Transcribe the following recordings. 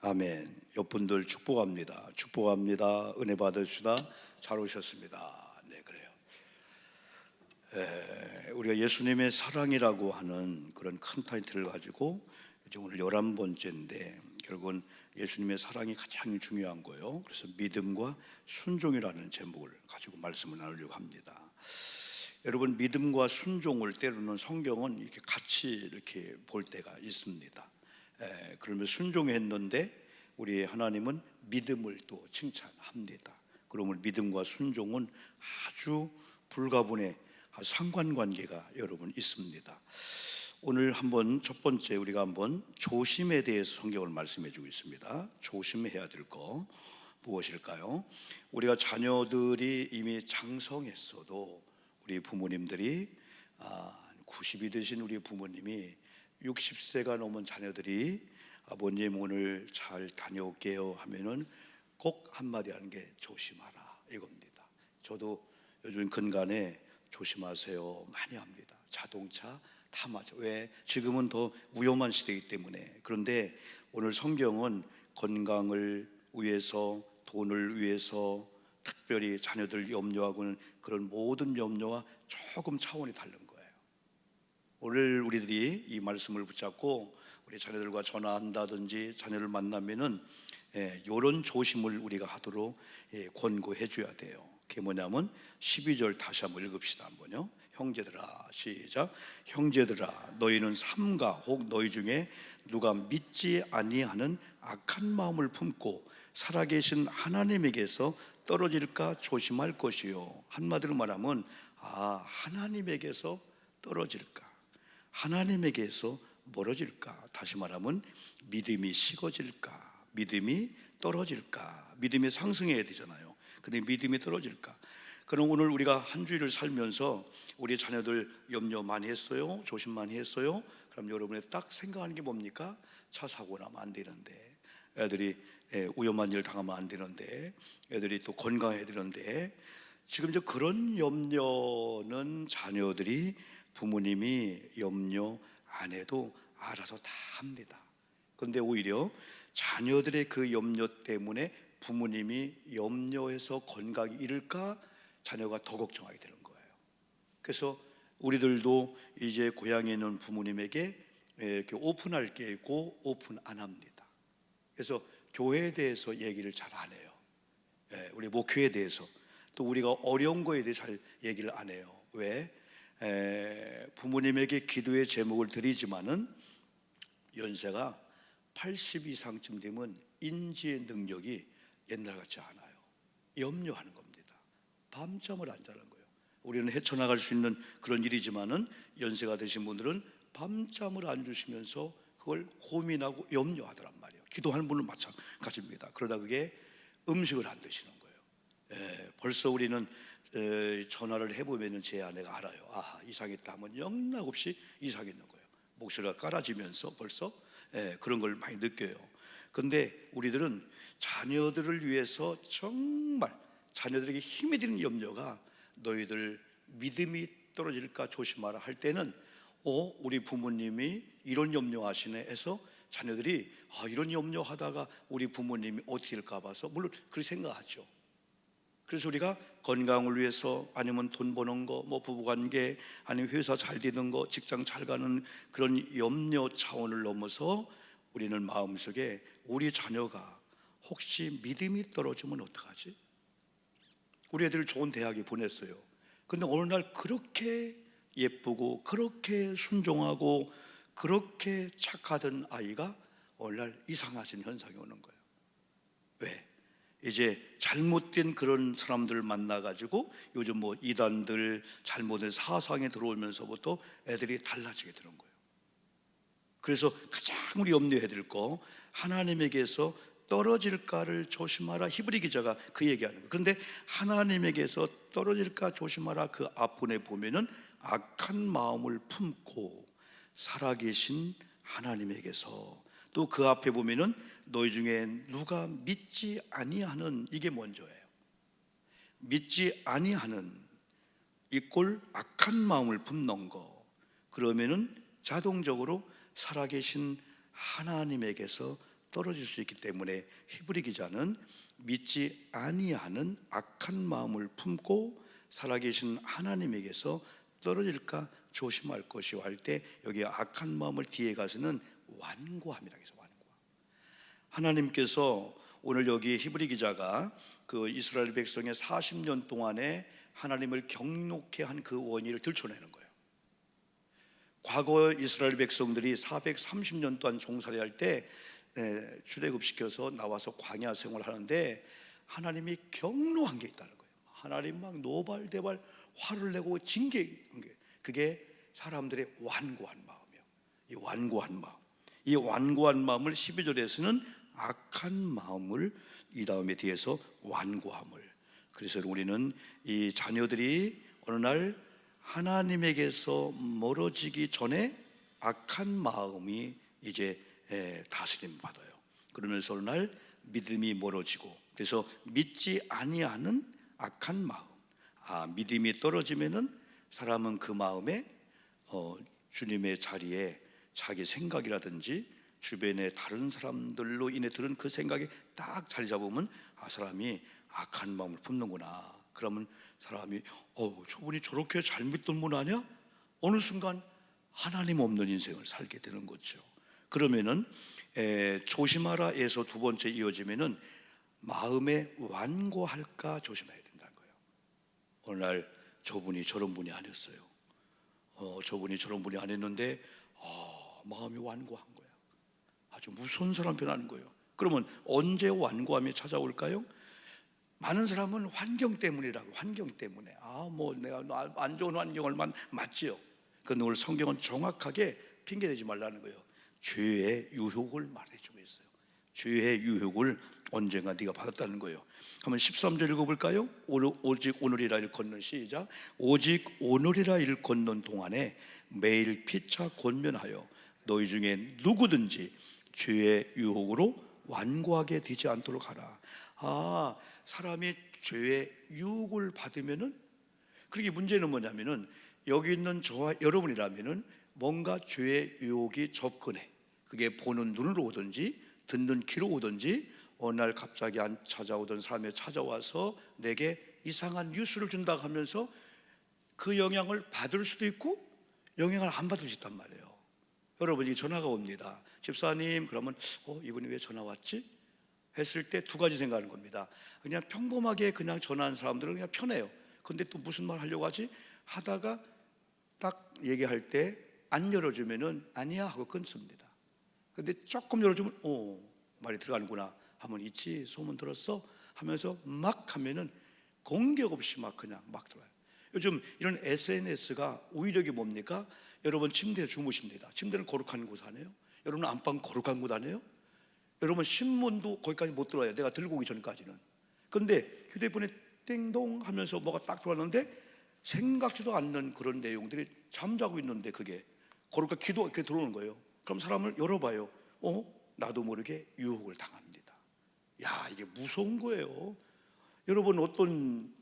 아멘. 옆분들 축복합니다. 축복합니다. 은혜 받으시다. 잘 오셨습니다. 네, 그래요. 우리가 예수님의 사랑이라고 하는 그런 큰 타이틀을 가지고 이제 오늘 11번째인데 결국은 예수님의 사랑이 가장 중요한 거예요. 그래서 믿음과 순종이라는 제목을 가지고 말씀을 나누려고 합니다. 여러분, 믿음과 순종을 때로는 성경은 이렇게 같이 이렇게 볼 때가 있습니다. 그러면 순종했는데 우리 하나님은 믿음을 또 칭찬합니다. 그러면 믿음과 순종은 아주 불가분의 상관관계가 여러분 있습니다. 오늘 한번 첫 번째 우리가 한번 조심에 대해서 성경을 말씀해 주고 있습니다. 조심해야 될 거 무엇일까요? 우리가 자녀들이 이미 장성했어도 우리 부모님들이 90이 되신 우리 부모님이 60세가 넘은 자녀들이 아버님 오늘 잘 다녀올게요 하면은 꼭 한마디 하는 게 조심하라 이겁니다. 저도 요즘 근간에 조심하세요 많이 합니다. 자동차 다 맞아. 왜? 지금은 더 위험한 시대이기 때문에. 그런데 오늘 성경은 건강을 위해서, 돈을 위해서, 특별히 자녀들 염려하고는 그런 모든 염려와 조금 차원이 다른 거예요. 오늘 우리들이 이 말씀을 붙잡고 우리 자녀들과 전화한다든지 자녀를 만나면은 이런 조심을 우리가 하도록 권고해 줘야 돼요. 그게 뭐냐면 12절 다시 한번 읽읍시다. 한번요. 형제들아, 시작. 형제들아, 너희는 삼가 혹 너희 중에 누가 믿지 아니하는 악한 마음을 품고 살아계신 하나님에게서 떨어질까 조심할 것이요. 한마디로 말하면 하나님에게서 떨어질까, 하나님에게서 멀어질까, 다시 말하면 믿음이 식어질까, 믿음이 떨어질까. 믿음이 상승해야 되잖아요. 근데 믿음이 떨어질까. 그럼 오늘 우리가 한 주일을 살면서 우리 자녀들 염려 많이 했어요? 조심 많이 했어요? 그럼 여러분이 딱 생각하는 게 뭡니까? 차 사고 나면 안 되는데, 애들이 위험한 일 당하면 안 되는데, 애들이 또 건강해야 되는데. 지금 이제 그런 염려는 자녀들이 부모님이 염려 안 해도 알아서 다 합니다. 그런데 오히려 자녀들의 그 염려 때문에 부모님이 염려해서 건강이 잃을까 자녀가 더 걱정하게 되는 거예요. 그래서 우리들도 이제 고향에 있는 부모님에게 이렇게 오픈할 게 있고 오픈 안 합니다. 그래서 교회에 대해서 얘기를 잘 안 해요. 우리 목회에 대해서, 또 우리가 어려운 거에 대해 잘 얘기를 안 해요. 왜? 부모님에게 기도의 제목을 드리지만은 연세가 80 이상쯤 되면 인지의 능력이 옛날 같지 않아요. 염려하는 겁니다. 밤잠을 안 자는 거예요. 우리는 헤쳐나갈 수 있는 그런 일이지만은 연세가 되신 분들은 밤잠을 안 주시면서 그걸 고민하고 염려하더란 말이에요. 기도하는 분은 마찬가지입니다. 그러다 그게 음식을 안 드시는 거예요. 벌써 우리는 전화를 해보면 제 아내가 알아요. 이상했다 하면 영락없이 이상했는 거예요. 목소리가 깔아지면서 벌써 그런 걸 많이 느껴요. 그런데 우리들은 자녀들을 위해서 정말 자녀들에게 힘이 되는 염려가, 너희들 믿음이 떨어질까 조심하라 할 때는 우리 부모님이 이런 염려하시네 해서 자녀들이 이런 염려하다가 우리 부모님이 어떻게 될까 봐서 물론 그렇게 생각하죠. 그래서 우리가 건강을 위해서, 아니면 돈 버는 거, 뭐 부부관계, 아니면 회사 잘 되는 거, 직장 잘 가는 그런 염려 차원을 넘어서 우리는 마음속에 우리 자녀가 혹시 믿음이 떨어지면 어떡하지? 우리 애들을 좋은 대학에 보냈어요. 근데 어느 날 그렇게 예쁘고 그렇게 순종하고 그렇게 착하던 아이가 어느 날 이상하신 현상이 오는 거예요. 왜? 이제 잘못된 그런 사람들을 만나가지고 요즘 뭐 이단들 잘못된 사상에 들어오면서부터 애들이 달라지게 되는 거예요. 그래서 가장 우리 염려해야 될 거, 하나님에게서 떨어질까를 조심하라. 히브리 기자가 그 얘기하는 거예요. 그런데 하나님에게서 떨어질까 조심하라 그 앞부분에 보면은 악한 마음을 품고 살아계신 하나님에게서, 또 그 앞에 보면은 너희 중에 누가 믿지 아니하는, 이게 먼저예요. 믿지 아니하는 이꼴 악한 마음을 품는 거, 그러면은 자동적으로 살아계신 하나님에게서 떨어질 수 있기 때문에 히브리 기자는 믿지 아니하는 악한 마음을 품고 살아계신 하나님에게서 떨어질까 조심할 것이요 할 때, 여기 악한 마음을 뒤에 가서는 완고함이라고 해서 완고함. 하나님께서 오늘 여기 히브리 기자가 그 이스라엘 백성의 40년 동안에 하나님을 경록케 한 그 원인을 들춰내는 거예요. 과거 이스라엘 백성들이 430년 동안 종살이 할 때 출애굽시켜서 나와서 광야 생활을 하는데 하나님이 경노한 게 있다는 거예요. 하나님 막 노발대발 화를 내고 징계한 게, 그게 사람들의 완고한 마음이에요. 이 완고한 마음, 이 완고한 마음을 12절에서는 악한 마음을, 이 다음에 뒤에서 완고함을. 그래서 우리는 이 자녀들이 어느 날 하나님에게서 멀어지기 전에 악한 마음이 이제 다스림 받아요. 그러면서 어느 날 믿음이 멀어지고, 그래서 믿지 아니하는 악한 마음. 믿음이 떨어지면은 사람은 그 마음에 주님의 자리에 자기 생각이라든지 주변의 다른 사람들로 인해 들은 그 생각이 딱 자리 잡으면 사람이 악한 마음을 품는구나. 그러면 사람이 저분이 저렇게 잘 믿던 분 아니야? 어느 순간 하나님 없는 인생을 살게 되는 거죠. 그러면은 조심하라에서 두 번째 이어지면은 마음에 완고할까 조심해야 된다는 거예요. 어느 날 저분이 저런 분이 아니었어요. 저분이 저런 분이 아니었는데 마음이 완고한 거예요. 아주 무서운 사람 변하는 거예요. 그러면 언제 완고함이 찾아올까요? 많은 사람은 환경 때문이라고, 환경 때문에 내가 안 좋은 환경을 맞지요. 그런데 오늘 성경은 정확하게 핑계대지 말라는 거예요. 죄의 유혹을 말해주고 있어요. 죄의 유혹을 언젠가 네가 받았다는 거예요. 한번 13절 읽어볼까요? 오직 오늘이라 일컫는, 시작. 오직 오늘이라 일컫는 동안에 매일 피차 권면하여 너희 중에 누구든지 죄의 유혹으로 완고하게 되지 않도록 하라. 사람이 죄의 유혹을 받으면은, 그렇게 문제는 뭐냐면은 여기 있는 저와 여러분이라면은 뭔가 죄의 유혹이 접근해. 그게 보는 눈으로 오든지 듣는 귀로 오든지 어느 날 갑자기 안 찾아오던 사람이 찾아와서 내게 이상한 뉴스를 준다고 하면서 그 영향을 받을 수도 있고 영향을 안 받을 수 있단 말이에요. 여러분이 전화가 옵니다. 집사님, 그러면 이분이 왜 전화 왔지? 했을 때 두 가지 생각하는 겁니다. 그냥 평범하게 그냥 전화한 사람들은 그냥 편해요. 근데 또 무슨 말 하려고 하지? 하다가 딱 얘기할 때 안 열어주면은 아니야 하고 끊습니다. 근데 조금 열어주면 말이 들어가는구나 하면, 있지, 소문 들었어 하면서 막 하면은 공격 없이 막 그냥 막 들어와요. 요즘 이런 SNS가 우위력이 뭡니까? 여러분 침대에 주무십니다. 침대는 거룩한 곳 아니에요? 여러분 안방 거룩한 곳 아니에요? 여러분 신문도 거기까지 못 들어와요. 내가 들고 오기 전까지는. 그런데 휴대폰에 띵동 하면서 뭐가 딱 들어왔는데 생각지도 않는 그런 내용들이 잠자고 있는데 그게 거룩한 기도 이렇게 들어오는 거예요. 그럼 사람을 열어봐요. 나도 모르게 유혹을 당합니다. 이게 무서운 거예요. 여러분,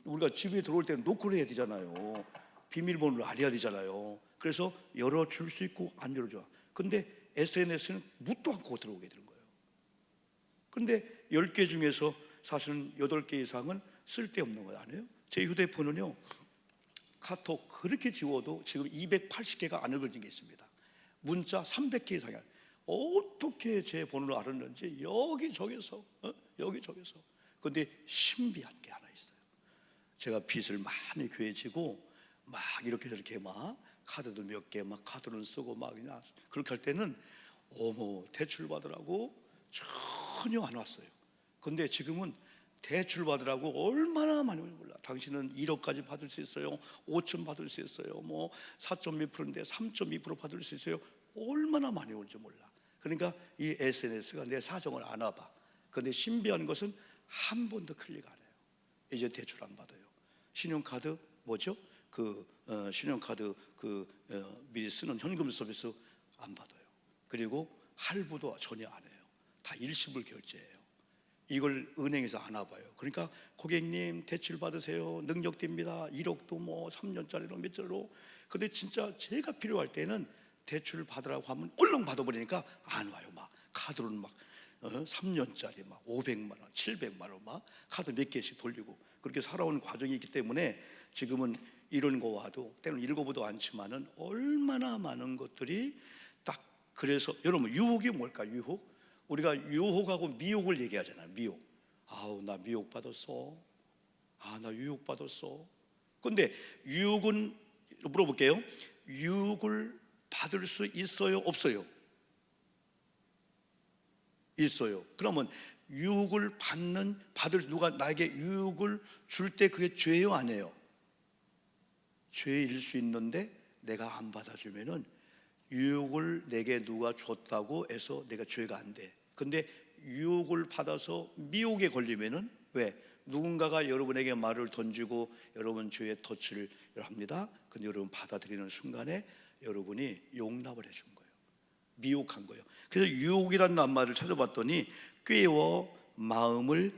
우리가 집에 들어올 때는 노크를 해야 되잖아요. 비밀번호를 알아야 되잖아요. 그래서 열어줄 수 있고 안 열어줘. 근데 SNS는 묻도 않고 들어오게 되는 거예요. 근데 10개 중에서 사실은 8개 이상은 쓸데없는 거 아니에요? 제 휴대폰은요, 카톡 그렇게 지워도 지금 280개가 안 읽어진 게 있습니다. 문자 300개 이상이야. 어떻게 제 번호를 알았는지 여기저기서. 근데 신비한 게 하나 있어요. 제가 빚을 많이 괴지고 막 이렇게 저렇게 막 카드도 몇 개 막 카드는 쓰고 막 그냥 그렇게 할 때는 대출 받으라고 전혀 안 왔어요. 근데 지금은 대출 받으라고 얼마나 많이 오는지 몰라. 당신은 1억까지 받을 수 있어요. 5천 받을 수 있어요. 4.2%인데 3.2% 받을 수 있어요. 얼마나 많이 오는지 몰라. 그러니까 이 SNS가 내 사정을 아나 봐. 근데 신비한 것은 한 번도 클릭 안 해요. 이제 대출 안 받아요. 신용카드 뭐죠? 신용카드 미리 쓰는 현금 서비스 안 받아요. 그리고 할부도 전혀 안 해요. 다 일시불 결제예요. 이걸 은행에서 안 와봐요. 그러니까 고객님 대출 받으세요. 능력됩니다. 1억도 3년짜리로 몇 절로. 근데 진짜 제가 필요할 때는 대출을 받으라고 하면 얼른 받아버리니까 안 와요. 막 카드로는 막 3년짜리 막 500만 원, 700만 원 막 카드 몇 개씩 돌리고 그렇게 살아온 과정이 있기 때문에 지금은 이런 거 와도 때로는 읽어보도 않지만은 얼마나 많은 것들이 딱 그래서 여러분 유혹이 뭘까? 유혹? 우리가 유혹하고 미혹을 얘기하잖아요. 미혹. 아우 나 미혹 받았어. 아 나 유혹 받았어. 근데 유혹은 물어볼게요. 유혹을 받을 수 있어요? 없어요? 있어요. 그러면 유혹을 받을 누가 나에게 유혹을 줄 때 그게 죄예요, 아니에요? 죄일 수 있는데 내가 안 받아주면은 유혹을 내게 누가 줬다고 해서 내가 죄가 안 돼. 근데 유혹을 받아서 미혹에 걸리면은 왜? 누군가가 여러분에게 말을 던지고 여러분 죄의 터치를 합니다. 근데 여러분 받아들이는 순간에 여러분이 용납을 해준 거예요. 미혹한 거예요. 그래서 유혹이라는 낱말을 찾아봤더니 꾀어 마음을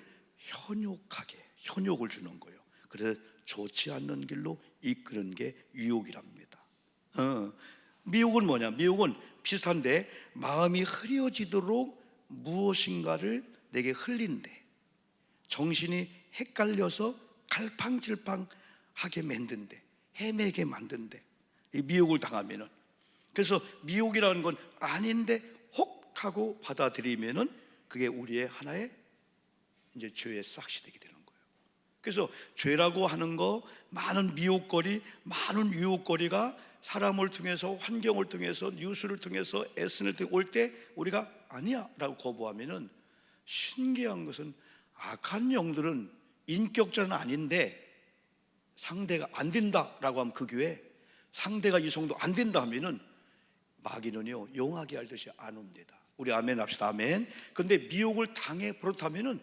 현욕을 주는 거예요. 그래서 좋지 않는 길로 이끄는 게 유혹이랍니다. 미혹은 뭐냐? 미혹은 비슷한데 마음이 흐려지도록 무엇인가를 내게 흘린대. 정신이 헷갈려서 갈팡질팡하게 만든대. 헤매게 만든대. 이 미혹을 당하면은. 그래서 미혹이라는 건 아닌데 혹 하고 받아들이면은 그게 우리의 하나의 이제 죄의 싹이 되게 되는 거예요. 그래서 죄라고 하는 거 많은 미혹거리, 많은 유혹거리가 사람을 통해서 환경을 통해서 뉴스를 통해서 SNS에 올 때 우리가 아니야라고 거부하면은 신기한 것은 악한 영들은 인격자는 아닌데 상대가 안 된다라고 하면 그 교회 상대가 이 정도 안 된다 하면은 마귀는요 용하게 알듯이 안 옵니다. 우리 아멘 합시다. 아멘. 근데 미혹을 당해 버릇하면은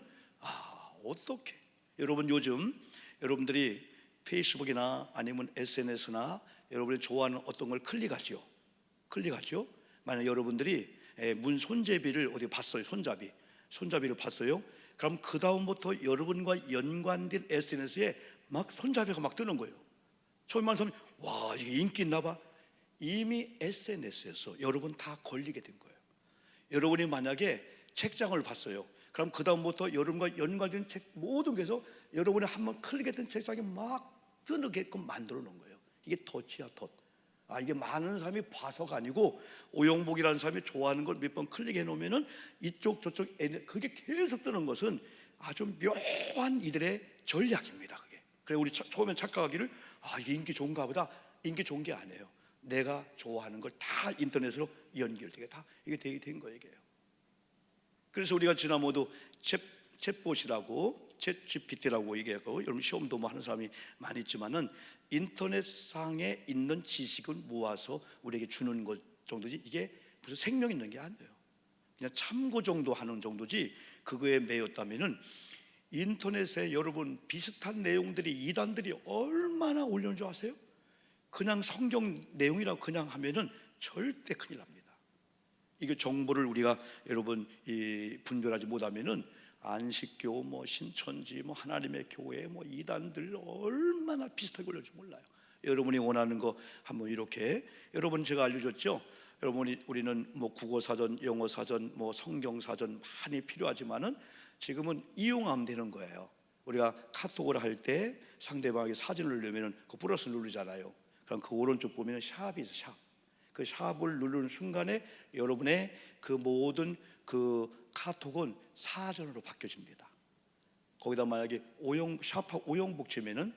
어떻게 여러분 요즘 여러분들이 페이스북이나 아니면 SNS나 여러분이 좋아하는 어떤 걸 클릭하죠. 만약 여러분들이 문 손잡이를 어디 봤어요. 손잡이를 봤어요. 그럼 그 다음부터 여러분과 연관된 SNS에 막 손잡이가 막 뜨는 거예요. 처음에 사람이 와 이게 인기 있나 봐. 이미 SNS에서 여러분 다 걸리게 된 거예요. 여러분이 만약에 책장을 봤어요. 그럼 그 다음부터 여러분과 연관된 책 모든 게서 여러분이 한번 클릭했던 책장이 막 뜨게끔 만들어 놓은 거예요. 이게 덫이야 덫. 이게 많은 사람이 봐서가 아니고 오영복이라는 사람이 좋아하는 걸 몇 번 클릭해 놓으면은 이쪽 저쪽 그게 계속 뜨는 것은 아주 묘한 이들의 전략입니다. 그게. 그래 우리 처음엔 착각하기를 이게 인기 좋은가 보다. 인기 좋은 게 아니에요. 내가 좋아하는 걸 다 인터넷으로 연결되게 다 이게 되게 된 거예요. 그래서 우리가 지난번에도 챗봇이라고 챗GPT라고 얘기하고 여러분 시험도 뭐 하는 사람이 많이 있지만은 인터넷상에 있는 지식은 모아서 우리에게 주는 것 정도지 이게 무슨 생명 있는 게 아니에요. 그냥 참고 정도 하는 정도지 그거에 매였다면은 인터넷에 여러분 비슷한 내용들이 이단들이 얼마나 올려놓은 줄 아세요? 그냥 성경 내용이라고 그냥 하면은 절대 큰일 납니다. 이게 정보를 우리가 여러분 분별하지 못하면은 안식교, 뭐 신천지, 뭐 하나님의 교회, 뭐 이단들 얼마나 비슷하게 올려줄 몰라요. 여러분이 원하는 거 한번 이렇게 여러분 제가 알려줬죠. 우리는 뭐 국어 사전, 영어 사전, 뭐 성경 사전 많이 필요하지만은 지금은 이용하면 되는 거예요. 우리가 카톡을 할 때 상대방에게 사진을 넣으면은 그 플러스 누르잖아요. 그럼 그 오른쪽 보면은 샵이 있어 샵. 그 샵을 누르는 순간에 여러분의 그 모든 그 카톡은 사전으로 바뀌어집니다. 거기다 만약에 샵하고 오영복 치면은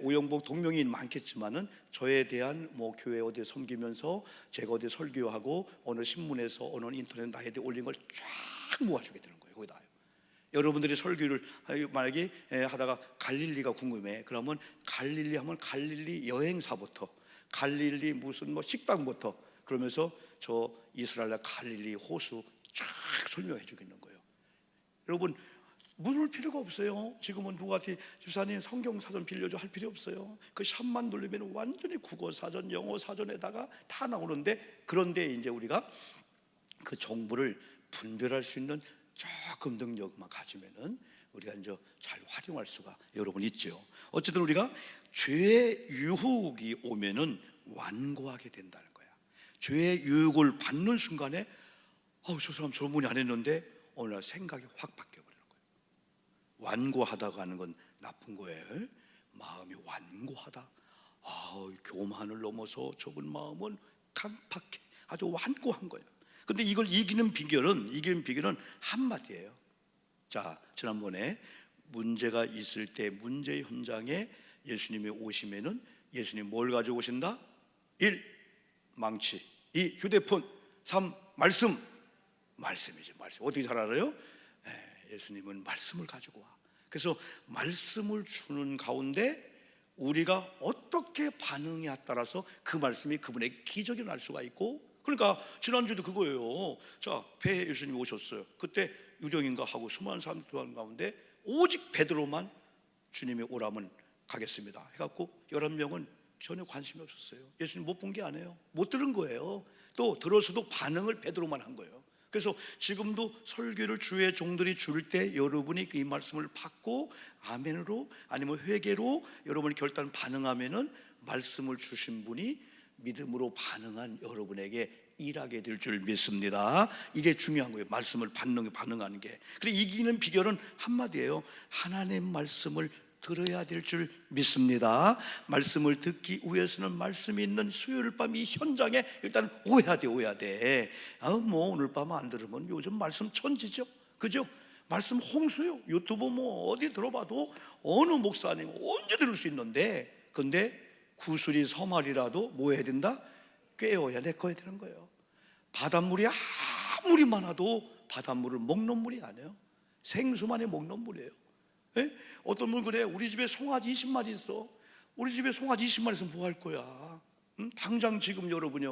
오영복 동명이인 많겠지만은 저에 대한 뭐 교회 어디 섬기면서 제가 어디 설교하고 어느 신문에서 어느 인터넷 나에 대해 올린 걸 쫙 모아주게 되는 거예요. 거기다 여러분들이 설교를 만약에 하다가 갈릴리가 궁금해. 그러면 갈릴리 하면 갈릴리 여행사부터 갈릴리 무슨 뭐 식당부터 그러면서 저 이스라엘 갈릴리 호수 쫙 설명해 주겠는 거예요. 여러분 물을 필요가 없어요. 지금은 누구한테 집사님 성경 사전 빌려줘 할 필요 없어요. 그 샵만 누르면 완전히 국어 사전, 영어 사전에다가 다 나오는데 그런데 이제 우리가 그 정보를 분별할 수 있는 조금 능력만 가지면은 우리가 이제 잘 활용할 수가 여러분 있죠. 어쨌든 우리가 죄의 유혹이 오면은 완고하게 된다는 거야. 죄의 유혹을 받는 순간에 저 사람 저번에 안 했는데 어느 날 생각이 확 바뀌어버리는 거예요. 완고하다가 하는 건 나쁜 거예요. 마음이 완고하다. 교만을 넘어서 좁은 마음은 강팍해, 아주 완고한 거예요. 근데 이걸 이기는 비결은 한마디예요. 자, 지난번에 문제가 있을 때 문제 현장에 예수님이 오시면은 예수님 뭘 가지고 오신다? 1. 망치, 2. 휴대폰, 3. 말씀이죠. 말씀. 어떻게 잘 알아요? 예수님은 말씀을 가지고 와. 그래서 말씀을 주는 가운데 우리가 어떻게 반응에 따라서 그 말씀이 그분의 기적이 날 수가 있고, 그러니까 지난주도 그거예요. 자, 배에 예수님이 오셨어요. 그때 유령인가 하고 수많은 사람들 가운데 오직 베드로만 주님이 오라면 가겠습니다 해갖고 11명은 전혀 관심이 없었어요. 예수님 못 본 게 아니에요. 못 들은 거예요. 또 들어서도 반응을 베드로만 한 거예요. 그래서 지금도 설교를 주의 종들이 줄 때 여러분이 이 말씀을 받고 아멘으로 아니면 회개로 여러분이 결단 반응하면은 말씀을 주신 분이 믿음으로 반응한 여러분에게 일하게 될 줄 믿습니다. 이게 중요한 거예요. 말씀을 반응하는 게. 그래, 이기는 비결은 한마디예요. 하나님 말씀을 들어야 될 줄 믿습니다. 말씀을 듣기 위해서는 말씀이 있는 수요일 밤 이 현장에 일단 오야 돼. 오늘 밤 안 들으면 요즘 말씀 천지죠, 그죠? 말씀 홍수요. 유튜브 어디 들어봐도 어느 목사님 언제 들을 수 있는데, 근데 구슬이 서말이라도 뭐 해야 된다? 꿰어야 내꺼야 되는 거예요. 바닷물이 아무리 많아도 바닷물을 먹는 물이 아니에요. 생수만이 먹는 물이에요. 어떤 분 그래, 우리 집에 송아지 20마리 있어. 우리 집에 송아지 20마리 있으면 뭐 할 거야? 당장 지금 여러분이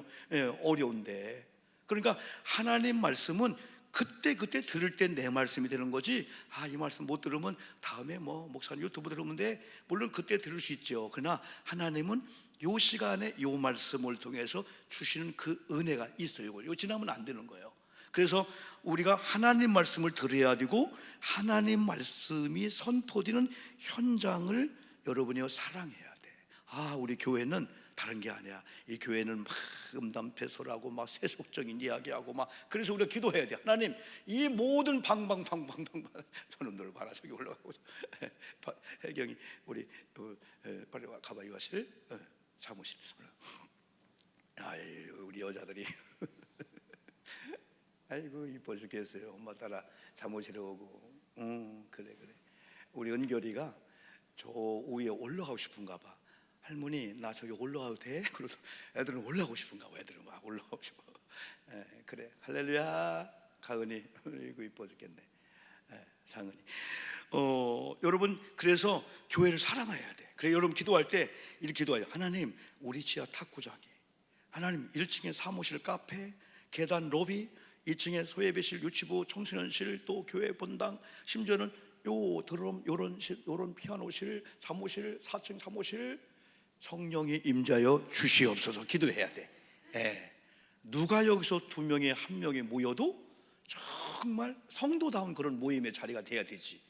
어려운데. 그러니까 하나님 말씀은 그때 들을 때 내 말씀이 되는 거지, 이 말씀 못 들으면 다음에 목사님 유튜브 들으면 돼. 물론 그때 들을 수 있죠. 그러나 하나님은 요 시간에 요 말씀을 통해서 주시는 그 은혜가 있어요. 이거 지나면 안 되는 거예요. 그래서 우리가 하나님 말씀을 들어야 되고, 하나님 말씀이 선포되는 현장을 여러분이 사랑해야 돼. 우리 교회는 다른 게 아니야. 이 교회는 막 음담패설하고 막 세속적인 이야기하고 막, 그래서 우리가 기도해야 돼. 하나님, 이 모든 저놈들 봐라, 저기 올라가고 혜경이 우리 빨리 가봐요. 가실 사무실. 우리 여자들이 아이고 이뻐 죽겠어요. 엄마 따라 사무실에 오고. 그래. 우리 은결이가 저 위에 올라가고 싶은가 봐. 할머니, 나 저기 올라가도 돼? 그래서 애들은 올라가고 싶은가 봐. 애들은 막 올라가고 싶어. 그래, 할렐루야. 가은이 이거 이뻐 죽겠네. 상은이. 여러분, 그래서 교회를 사랑해야 돼. 그래, 여러분 기도할 때 이렇게 기도해요. 하나님, 우리 지하 탁구장이, 하나님 1층에 사무실, 카페, 계단, 로비, 2층에 소예배실, 유치부, 청소년실, 또 교회 본당, 심지어는 요 드럼, 요런 피아노실, 사무실, 4층 사무실, 성령이 임자여 주시옵소서 기도해야 돼. 누가 여기서 2명에 1명이 모여도 정말 성도다운 그런 모임의 자리가 돼야 되지.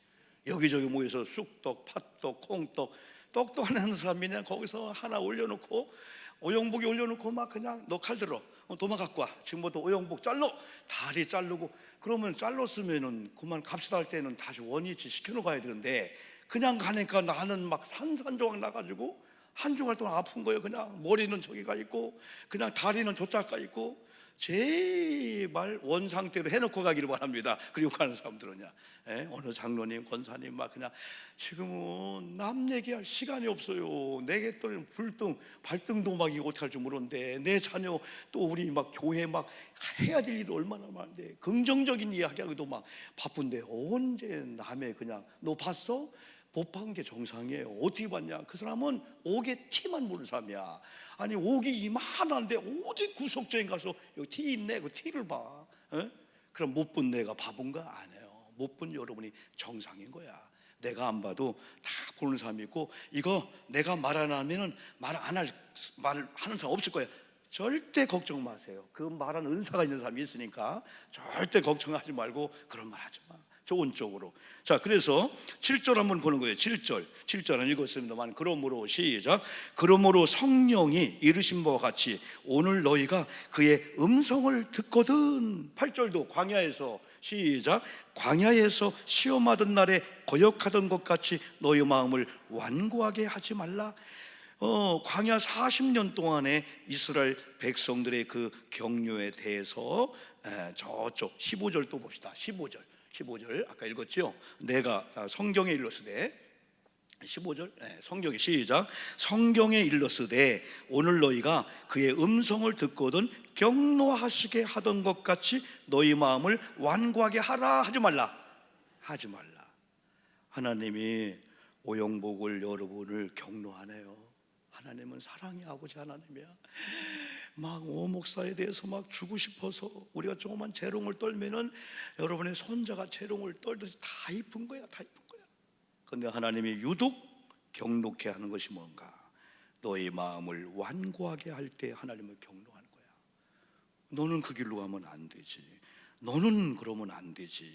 여기저기 모여서 쑥떡, 팥떡, 콩떡, 떡도 안 하는 사람이 그냥 거기서 하나 올려놓고, 오영복이 올려놓고 막 그냥 너 칼 들어, 도마 갖고 와, 지금부터 오영복 다리 자르고, 그러면 잘랐으면은 그만 갑시다 할 때는 다시 원위치 시켜놓고 가야 되는데, 그냥 가니까 나는 막 산산조각 나가지고 한 주간 동안 아픈 거예요. 그냥 머리는 저기가 있고 그냥 다리는 저쪽 가 있고. 제발 원상태로 해놓고 가기를 바랍니다. 그리고 가는 사람들은요, 어느 장로님, 권사님 막 그냥 지금은 남 얘기할 시간이 없어요. 내게 또 발등도 막 이거 어떻게 할 줄 모르는데, 내 자녀 또 우리 막 교회 막 해야 될 일이 얼마나 많은데, 긍정적인 이야기하기도 막 바쁜데 언제 남의 그냥 너 봤어? 못 본 게 정상이에요. 어떻게 봤냐? 그 사람은 옥에 티만 모르는 사람이야. 아니 옥이 이만한데 어디 구석쟁이 가서 여기 티 있네, 그 티를 봐. 그럼 못 본 내가 바본가? 아니에요. 못 본 여러분이 정상인 거야. 내가 안 봐도 다 보는 사람이 있고, 이거 내가 말 안 하면은 말을 하는 사람 없을 거예요. 절대 걱정 마세요. 그 말하는 은사가 있는 사람이 있으니까 절대 걱정하지 말고 그런 말 하지 마. 좋은 쪽으로. 자, 그래서 7절 한번 보는 거예요. 7절은 읽었습니다만, 그러므로 시작. 그러므로 성령이 이르신 바와 같이 오늘 너희가 그의 음성을 듣거든. 8절도 광야에서 시작. 광야에서 시험하던 날에 거역하던 것 같이 너희 마음을 완고하게 하지 말라. 광야 40년 동안의 이스라엘 백성들의 그 경륜에 대해서 저쪽 15절 또 봅시다. 15절 아까 읽었죠? 내가 성경에 일렀으되 15절 성경에 시작. 성경에 일렀으되 오늘 너희가 그의 음성을 듣거든 경노하시게 하던 것 같이 너희 마음을 완고하게 하라. 하지 말라. 하나님이 오영복을 여러분을 경노하네요. 하나님은 사랑의 아버지 하나님이야. 막 오목사에 대해서 막 주고 싶어서 우리가 조그만 재롱을 떨면은 여러분의 손자가 재롱을 떨듯이 다 이쁜 거야. 그런데 하나님이 유독 경록해 하는 것이 뭔가? 너의 마음을 완고하게 할 때 하나님을 경노하는 거야. 너는 그 길로 가면 안 되지. 너는 그러면 안 되지.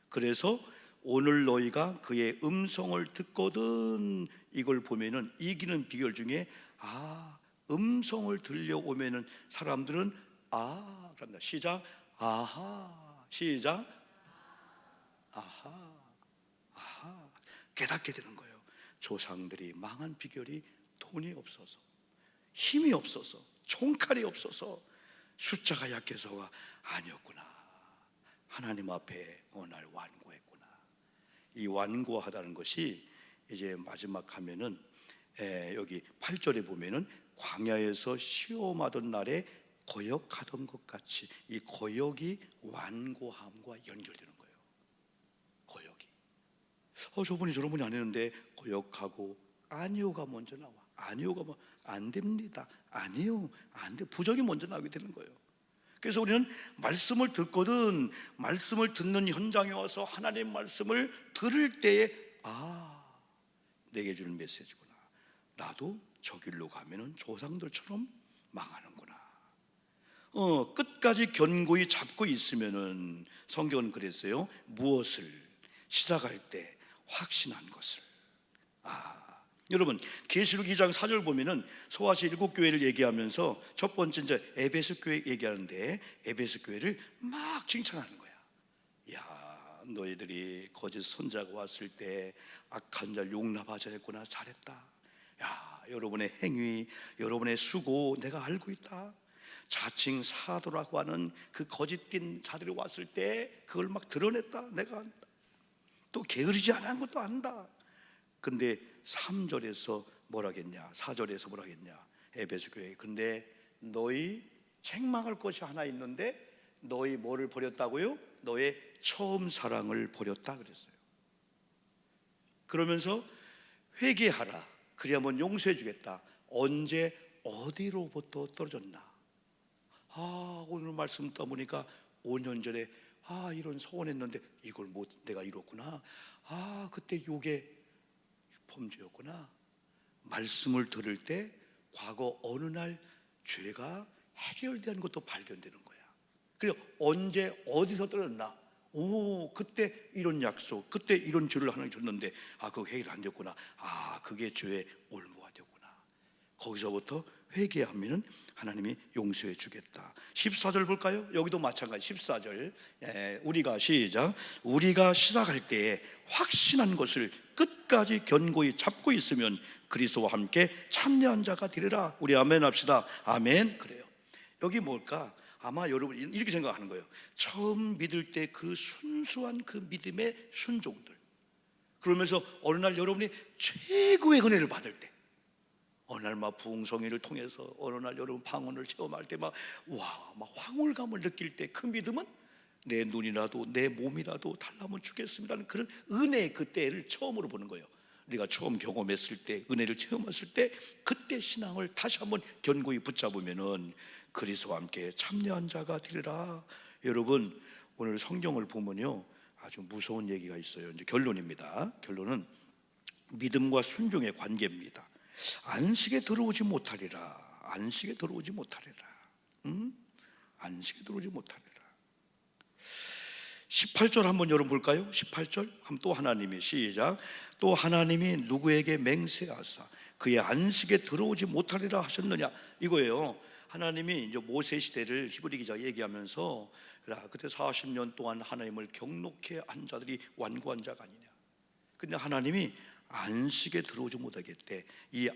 그래서 오늘 너희가 그의 음성을 듣거든, 이걸 보면은 이기는 비결 중에 음성을 들려오면은 사람들은 그런다. 시작. 시작. 깨닫게 되는 거예요. 조상들이 망한 비결이 돈이 없어서, 힘이 없어서, 총칼이 없어서, 숫자가 약해서가 아니었구나. 하나님 앞에 어느 날 완고했구나. 이 완고하다는 것이 이제 마지막 하면은 여기 8절에 보면은 광야에서 시험하던 날에 거역하던 것 같이, 이 거역이 완고함과 연결되는 거예요. 거역이 저분이 저런 분이 안 했는데 거역하고 아니요가 먼저 나와. 아니요가 뭐 안 됩니다. 아니요, 안 돼. 부정이 먼저 나오게 되는 거예요. 그래서 우리는 말씀을 듣거든, 말씀을 듣는 현장에 와서 하나님 말씀을 들을 때에 내게 주는 메시지구나. 나도 저 길로 가면은 조상들처럼 망하는구나. 끝까지 견고히 잡고 있으면은, 성경은 그랬어요. 무엇을 시작할 때 확신한 것을. 여러분, 계시록 2장 4절 보면은 소아시 7교회를 얘기하면서 첫 번째 이제 에베소 교회 얘기하는데 에베소 교회를 막 칭찬하는 거야. 야, 너희들이 거짓 선자가 왔을 때 악한 자를 용납하지 않았구나. 잘했다. 야, 여러분의 행위, 여러분의 수고 내가 알고 있다. 자칭 사도라고 하는 그 거짓된 자들이 왔을 때 그걸 막 드러냈다. 내가 안다. 또 게으르지 않은 것도 안다. 근데 3절에서 뭐라겠냐, 4절에서 뭐라겠냐, 에베소 교회. 근데 너희 책망할 것이 하나 있는데 너희 뭐를 버렸다고요? 너의 처음 사랑을 버렸다 그랬어요. 그러면서 회개하라. 그리하면 용서해 주겠다. 언제 어디로부터 떨어졌나? 오늘 말씀 듣다 보니까 5년 전에 이런 소원했는데 이걸 못 내가 이뤘구나. 그때 요게 범죄였구나. 말씀을 들을 때 과거 어느 날 죄가 해결된 것도 발견되는 거야. 그리고 언제 어디서 떨어졌나? 그때 이런 약속, 그때 이런 죄를 하나님 줬는데 그거 해결 안 됐구나. 그게 죄의 올무가 됐구나. 거기서부터 회개하면은 하나님이 용서해 주겠다. 14절 볼까요? 여기도 마찬가지. 14절 우리가 시작. 우리가 시작할 때에 확신한 것을 끝까지 견고히 잡고 있으면 그리스도와 함께 참여한 자가 되리라. 우리 아멘 합시다. 아멘. 그래요. 여기 뭘까? 아마 여러분 이렇게 생각하는 거예요. 처음 믿을 때 그 순수한 그 믿음의 순종들, 그러면서 어느 날 여러분이 최고의 은혜를 받을 때, 어느 날 막 부흥성회를 통해서 어느 날 여러분 방언을 체험할 때 막 황홀감을 느낄 때 그 믿음은 내 눈이라도 내 몸이라도 달라면 주겠습니다는 그런 은혜의 그때를 처음으로 보는 거예요. 우리가 처음 경험했을 때, 은혜를 체험했을 때, 그때 신앙을 다시 한번 견고히 붙잡으면은 그리스도와 함께 참여한 자가 되리라. 여러분, 오늘 성경을 보면요 아주 무서운 얘기가 있어요. 이제 결론입니다. 결론은 믿음과 순종의 관계입니다. 안식에 들어오지 못하리라. 안식에 들어오지 못하리라. 안식에 들어오지 못하리라. 18절 한번 여러분 볼까요? 18절 한번 또 하나님이 시작. 또 하나님이 누구에게 맹세하사 그의 안식에 들어오지 못하리라 하셨느냐, 이거예요. 하나님이 이제 모세 시대를 히브리 기자가 얘기하면서 그때 40년 동안 하나님을 경록해 한 자들이 완고한 자가 아니냐. 근데 하나님이 안식에 들어오지 못하겠대. 이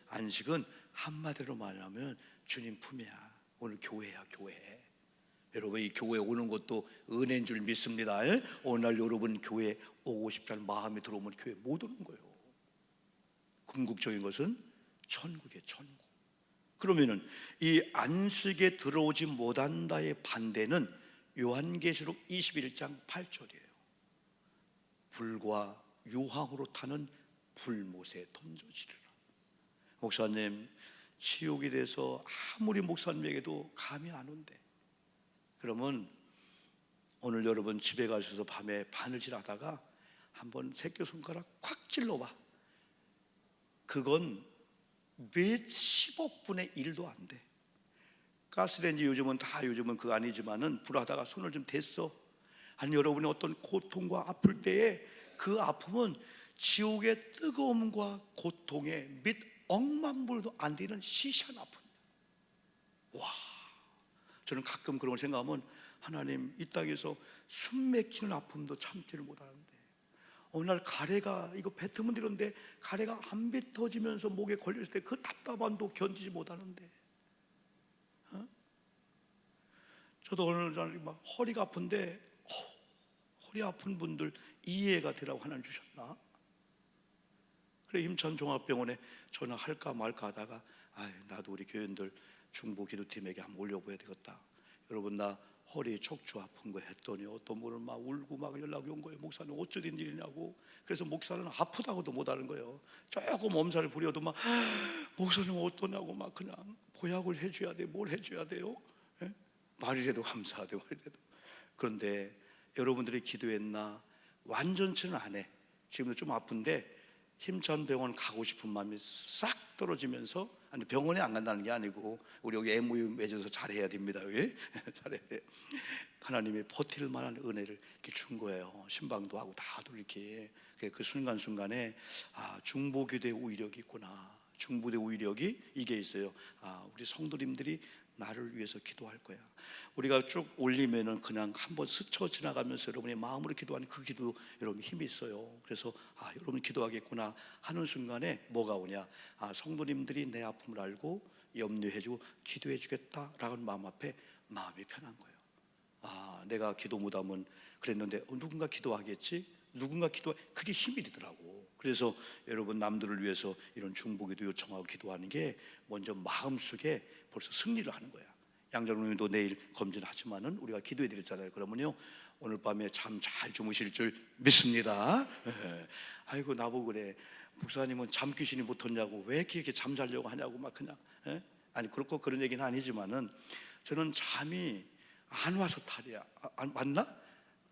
안식은 한마디로 말하면 주님 품이야. 오늘 교회야, 교회. 여러분, 이 교회 오는 것도 은혜인 줄 믿습니다. 오늘 여러분 교회 오고 싶다는 마음이 들어오면 교회 못 오는 거예요. 궁극적인 것은 천국이에요, 천국. 그러면은 이 안식에 들어오지 못한다의 반대는 요한계시록 21장 8절이에요. 불과 유황으로 타는 불못에 던져지리라. 목사님, 지옥에 대해서 아무리 목사님에게도 감이 안 온대. 그러면 오늘 여러분 집에 가셔서 밤에 바느질하다가 한번 새끼손가락 콱 찔러봐. 그건 몇십억 분의 1도 안 돼. 가스레인지 요즘은 그거 아니지만은 불하다가 손을 좀 댔어. 아니, 여러분의 어떤 고통과 아플 때에 그 아픔은 지옥의 뜨거움과 고통에 몇 억만 불도 안 되는 시시한 아픔이야. 와, 저는 가끔 그런 걸 생각하면 하나님, 이 땅에서 숨 막히는 아픔도 참지를 못하는데 어느 날 가래가 이거 뱉으면 되는데 가래가 안 뱉어지면서 목에 걸렸을 때 그 답답함도 견디지 못하는데, 저도 어느 날 막 허리가 아픈데 허리 아픈 분들 이해가 되라고 하나님 주셨나? 그래, 임천 종합병원에 전화할까 말까 하다가 나도 우리 교인들 중보 기도팀에게 한번 올려보야 되겠다. 여러분, 나 허리 척추 아픈 거 했더니 어떤 분은 막 울고 막 연락이 온 거예요. 목사님 어쩌된 일이냐고. 그래서 목사는 아프다고도 못하는 거예요. 조금 엄살을 부려도 막 목사님 어떠냐고 막 그냥 보약을 해줘야 돼, 뭘 해줘야 돼요? 예? 말이라도 감사하대, 말이라도. 그런데 여러분들이 기도했나? 완전치는 안 해. 지금도 좀 아픈데 힘찬병원 가고 싶은 마음이 싹 떨어지면서, 아니, 병원에 안 간다는 게 아니고 우리 여기 MOU 맺어서 잘해야 됩니다. 왜? 잘해야 돼. 하나님이 버틸 만한 은혜를 이렇게 준 거예요. 신방도 하고 다도 이렇게. 그 순간순간에 중보기도의 우위력이 있구나. 중보기도의 우위력이 이게 있어요. 우리 성도님들이 나를 위해서 기도할 거야. 우리가 쭉 올리면은 그냥 한번 스쳐 지나가면서 여러분의 마음으로 기도하는 그 기도, 여러분 힘이 있어요. 그래서 여러분 기도하겠구나 하는 순간에 뭐가 오냐? 성도님들이 내 아픔을 알고 염려해주고 기도해주겠다라는 마음 앞에 마음이 편한 거예요. 내가 기도 못하면 그랬는데 누군가 기도하겠지? 누군가 그게 힘이 되더라고. 그래서 여러분 남들을 위해서 이런 중보기도 요청하고 기도하는 게 먼저 마음속에 벌써 승리를 하는 거야. 양장로님도 내일 검진하지만은 우리가 기도해 드렸잖아요. 그러면요, 오늘 밤에 잠 잘 주무실 줄 믿습니다. 아이고, 나보고 그래, 목사님은 잠 귀신이 붙었냐고, 왜 이렇게 잠 자려고 하냐고 막 그냥. 아니, 그렇고 그런 얘기는 아니지만은 저는 잠이 안 와서 탈이야. 맞나?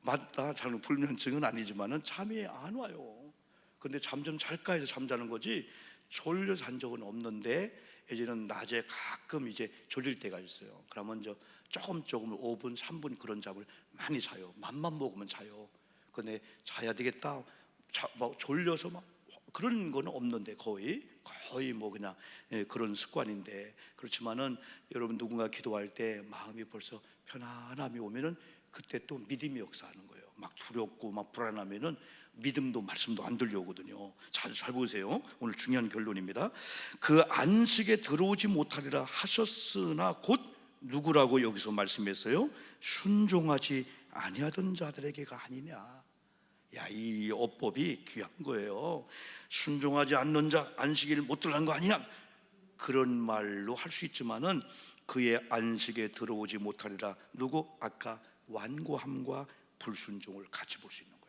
맞다. 저는 불면증은 아니지만은 잠이 안 와요. 근데 잠 좀 잘까 해서 잠자는 거지 졸려 잔 적은 없는데, 예전에는 낮에 가끔 이제 졸릴 때가 있어요. 그러면 조금 5분 3분 그런 잠을 많이 자요. 맘만 먹으면 자요. 근데 자야 되겠다, 막 졸려서 막 그런 거는 없는데 거의 뭐 그냥 그런 습관인데, 그렇지만은 여러분 누군가 기도할 때 마음이 벌써 편안함이 오면은 그때 또 믿음이 역사하는 거예요. 막 두렵고 막 불안하면은 믿음도 말씀도 안 들려오거든요. 잘 보세요. 오늘 중요한 결론입니다. 그 안식에 들어오지 못하리라 하셨으나 곧 누구라고 여기서 말씀했어요? 순종하지 아니하던 자들에게가 아니냐. 이 어법이 귀한 거예요. 순종하지 않는 자 안식일 못 들어간 거 아니냐, 그런 말로 할 수 있지만은 그의 안식에 들어오지 못하리라. 누구? 아까 완고함과 불순종을 같이 볼 수 있는 거예요.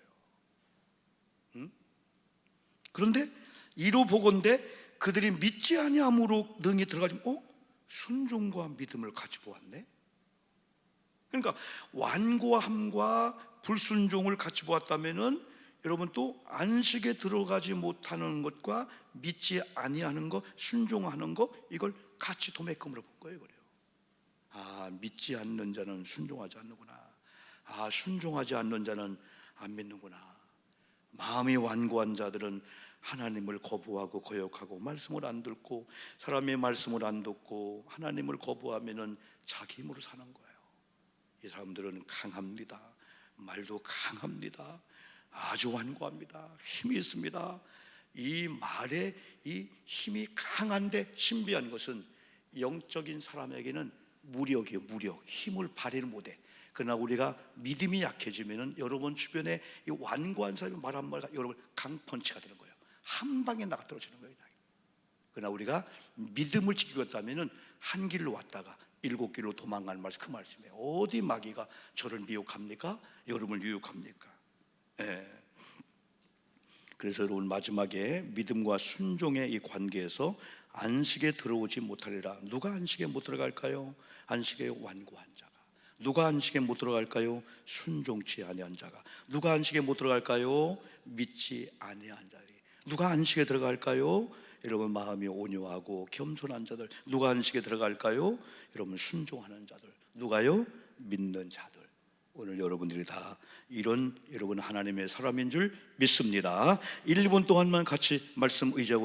그런데 이로 보건대 그들이 믿지 아니함으로 능히 들어가지. 순종과 믿음을 같이 보았네. 그러니까 완고함과 불순종을 같이 보았다면은 여러분 또 안식에 들어가지 못하는 것과 믿지 아니하는 것, 순종하는 것, 이걸 같이 도매금으로 본 거예요. 그래요. 믿지 않는 자는 순종하지 않는구나. 순종하지 않는 자는 안 믿는구나. 마음이 완고한 자들은 하나님을 거부하고 거역하고 말씀을 안 듣고, 사람의 말씀을 안 듣고 하나님을 거부하면은 자기 힘으로 사는 거예요. 이 사람들은 강합니다. 말도 강합니다. 아주 완고합니다. 힘이 있습니다. 이 말에 이 힘이 강한데 신비한 것은 영적인 사람에게는 무력이에요. 무력. 힘을 발휘를 못해. 그러나 우리가 믿음이 약해지면은 여러분 주변에 이 완고한 사람이 말 한마디가 여러분 강펀치가 되는 거예요. 한 방에 나가 떨어지는 거예요. 그러나 우리가 믿음을 지키고 있다면은 한 길로 왔다가 7길로 도망가는 말씀, 그 말씀이에요. 어디 마귀가 저를 미혹합니까? 여러분을 유혹합니까? 예. 그래서 여러분 마지막에 믿음과 순종의 이 관계에서 안식에 들어오지 못하리라. 누가 안식에 못 들어갈까요? 안식에 완고한 자가. 누가 안식에 못 들어갈까요? 순종치 아니한 자가. 누가 안식에 못 들어갈까요? 믿지 아니한 자들이. 누가 안식에 들어갈까요? 여러분 마음이 온유하고 겸손한 자들. 누가 안식에 들어갈까요? 여러분 순종하는 자들. 누가요? 믿는 자들. 오늘 여러분들이 다 이런 여러분 하나님의 사람인 줄 믿습니다. 1, 2분 동안만 같이 말씀 의지하고